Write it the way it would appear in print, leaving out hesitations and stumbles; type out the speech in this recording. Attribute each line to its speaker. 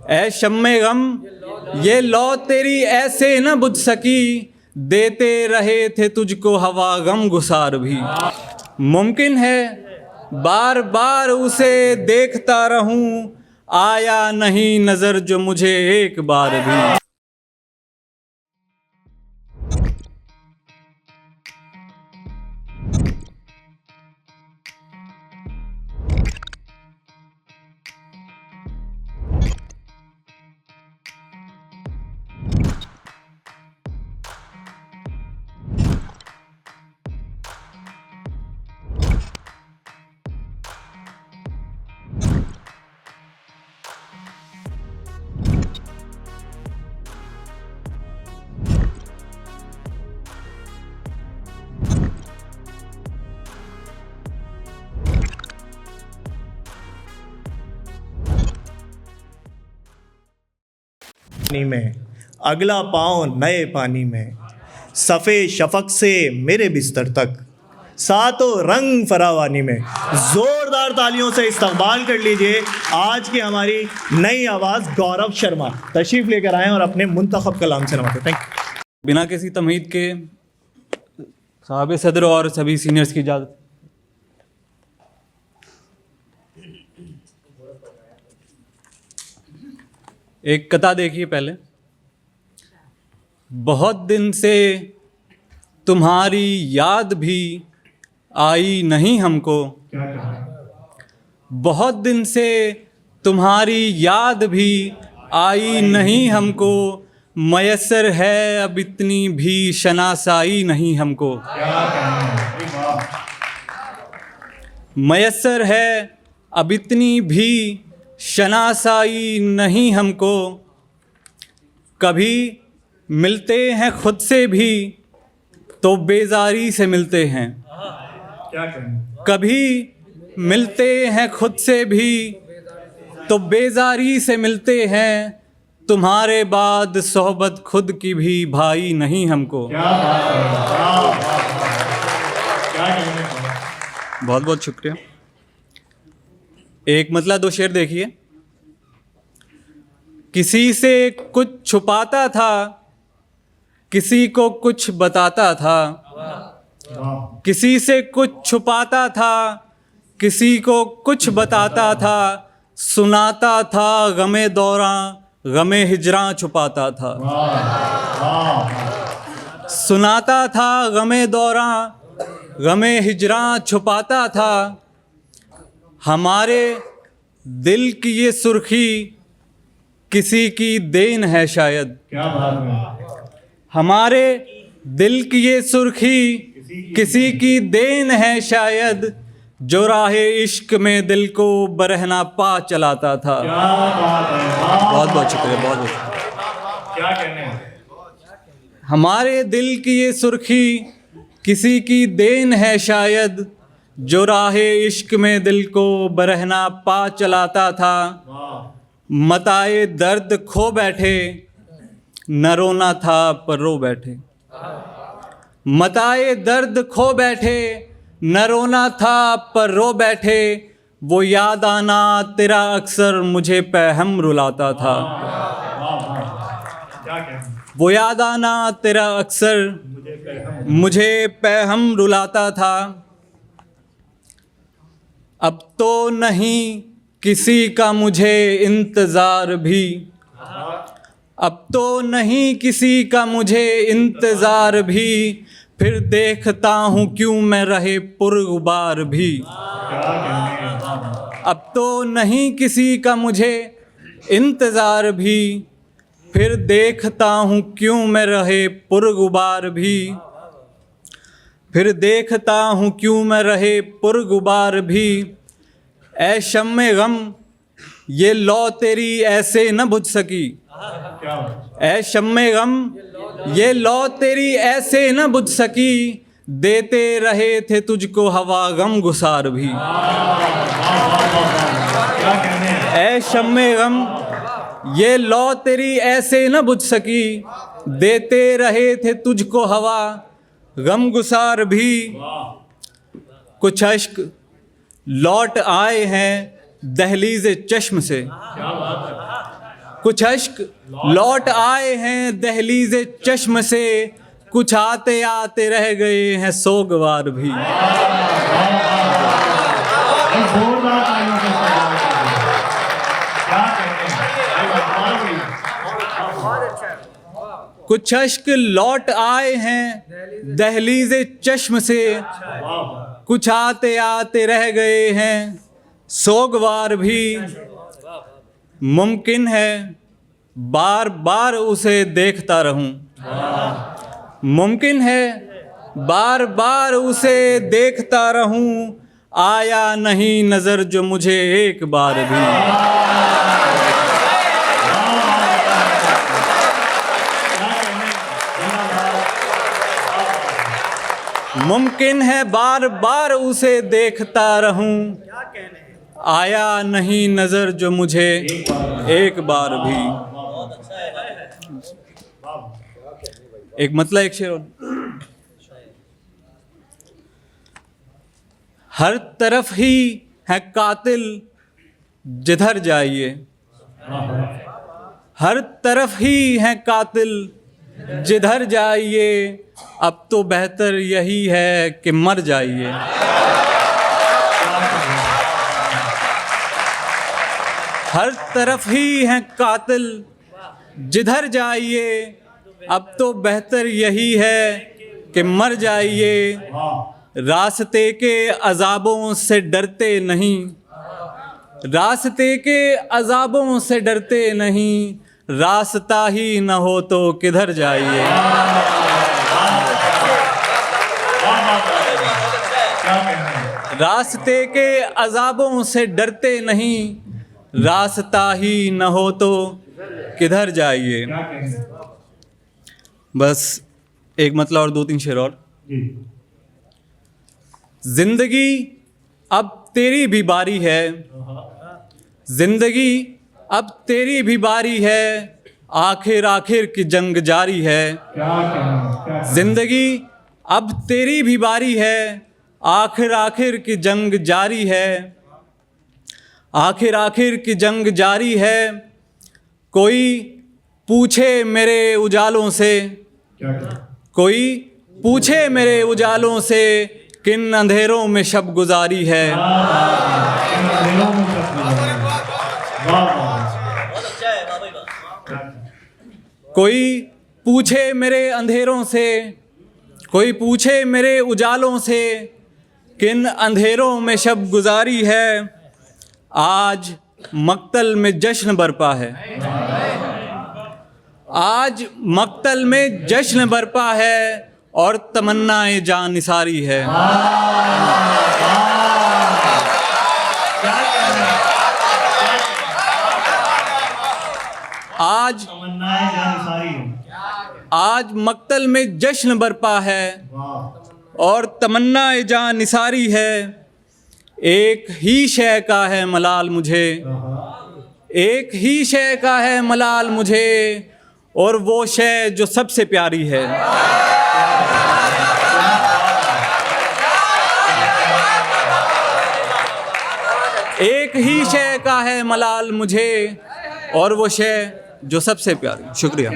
Speaker 1: ऐ शम्मे गम ये लौ तेरी ऐसे न बुझ सकी, देते रहे थे तुझको हवा गम गुसार भी। मुमकिन है बार बार उसे देखता रहूं, आया नहीं नज़र जो मुझे एक बार भी।
Speaker 2: पानी में अगला पाँव नए पानी में, सफ़े शफक से मेरे बिस्तर तक, सातों रंग फरावानी में। जोरदार तालियों से इस्तकबाल कर लीजिए आज की हमारी नई आवाज़ गौरव शर्मा। तशरीफ़ लेकर आएँ और अपने मुंतखब कलाम से नवाजें। Thank you.
Speaker 1: बिना किसी तमहीद के साहब सदर और सभी सीनियर्स की इजाज़त। एक कथा देखिए पहले। बहुत दिन से तुम्हारी याद भी आई नहीं हमको, बहुत दिन से तुम्हारी याद भी आई नहीं हमको, मयस्सर है अब इतनी भी शनासाई नहीं हमको। मयस्सर है अब इतनी भी शनासाई नहीं हमको, कभी मिलते हैं खुद से भी तो बेजारी से मिलते हैं। कभी मिलते हैं खुद से भी तो बेजारी से मिलते हैं, तुम्हारे बाद सोहबत खुद की भी भाई नहीं हमको। बहुत बहुत शुक्रिया। एक मतला दो शेर देखिए। किसी से कुछ छुपाता था, किसी को कुछ बताता था, किसी से कुछ छुपाता था, किसी को कुछ बताता था, सुनाता था गमे दौरां गमे हिजरां छुपाता था। सुनाता था गमे दौरां गमे हिजरां छुपाता था, हमारे दिल की ये सुर्खी किसी की देन है शायद। हमारे दिल की ये सुर्खी किसी की देन है शायद, जो राहे इश्क में दिल को बरहना पा चलाता था। बहुत बहुत शुक्रिया, बहुत बहुत। क्या कहने हैं? हमारे दिल की ये सुर्खी किसी की देन है शायद, जो राहे इश्क में दिल को बरहना पा चलाता था। मताए दर्द खो बैठे, न रोना था पर रो बैठे। मताए दर्द खो बैठे, न रोना था पर रो बैठे, वो याद आना तेरा अक्सर मुझे पैहम रुलाता था। वो याद आना तेरा अक्सर मुझे पैहम रुलाता था। अब तो नहीं किसी का मुझे इंतज़ार भी, अब तो नहीं किसी का मुझे इंतज़ार भी, फिर देखता हूँ क्यों मैं रहे पुरगुबार भी। अब तो नहीं किसी का मुझे इंतज़ार भी, फिर देखता हूँ क्यों मैं रहे पुरगुबार भी। फिर देखता हूँ क्यों मैं रहे पुरगुबार भी। ऐ शम्मे गम ये लौ तेरी ऐसे न बुझ सकी, ऐ शम्मे गम ये लौ तेरी ऐसे न बुझ सकी, देते रहे थे तुझको हवा गम गुसार भी। ऐ शम्मे गम ये लौ तेरी ऐसे न बुझ सकी, देते रहे थे तुझको हवा गम गुसार भी। कुछ अश्क लौट आए हैं दहलीज़े चश्म से, कुछ अश्क लौट आए हैं दहलीज़े चश्म से, कुछ आते आते रह गए हैं सोगवार भी। कुछ अश्क लौट आए हैं दहलीज़े चश्म से, कुछ आते आते रह गए हैं सोगवार भी। मुमकिन है बार बार उसे देखता रहूं, मुमकिन है बार बार उसे देखता रहूं, आया नहीं नज़र जो मुझे एक बार भी। मुमकिन है बार बार उसे देखता रहूं, आया नहीं नज़र जो मुझे एक बार भी। एक मतलब एक शेर और। हर तरफ ही है कातिल जिधर जाइए, हर तरफ ही है कातिल जिधर जाइए, अब तो बेहतर यही है कि मर जाइए। हर तरफ ही है कातिल जिधर जाइए, अब तो बेहतर यही है कि मर जाइए। रास्ते के अज़ाबों से डरते नहीं, रास्ते के अज़ाबों से डरते नहीं, रास्ता ही न हो तो किधर जाइए। रास्ते के अज़ाबों से डरते नहीं, रास्ता ही न हो तो किधर जाइए। बस एक मतलब और दो तीन शेर और। जिंदगी अब तेरी भी बारी है, जिंदगी अब तेरी भी बारी है, आखिर आखिर की जंग जारी है। जिंदगी अब तेरी भी बारी है, आखिर आखिर की जंग जारी है। आखिर आखिर की जंग जारी है, कोई पूछे मेरे उजालों से, कोई पूछे मेरे उजालों से, किन अंधेरों में शब गुजारी है। कोई पूछे मेरे अंधेरों से, कोई पूछे मेरे उजालों से, किन अंधेरों में शब गुजारी है। आज मक्तल में जश्न बरपा है, आज मक्तल में जश्न बरपा है, और तमन्नाएं जान निसारी है। आज मक्तल में जश्न बरपा है, और तमन्नाएं जान निसारी है। एक ही शय का है मलाल मुझे, एक ही शय का है मलाल मुझे, और वो शय जो सबसे प्यारी है। एक ही शय का है मलाल मुझे, और वो शय जो सबसे प्यारी। शुक्रिया।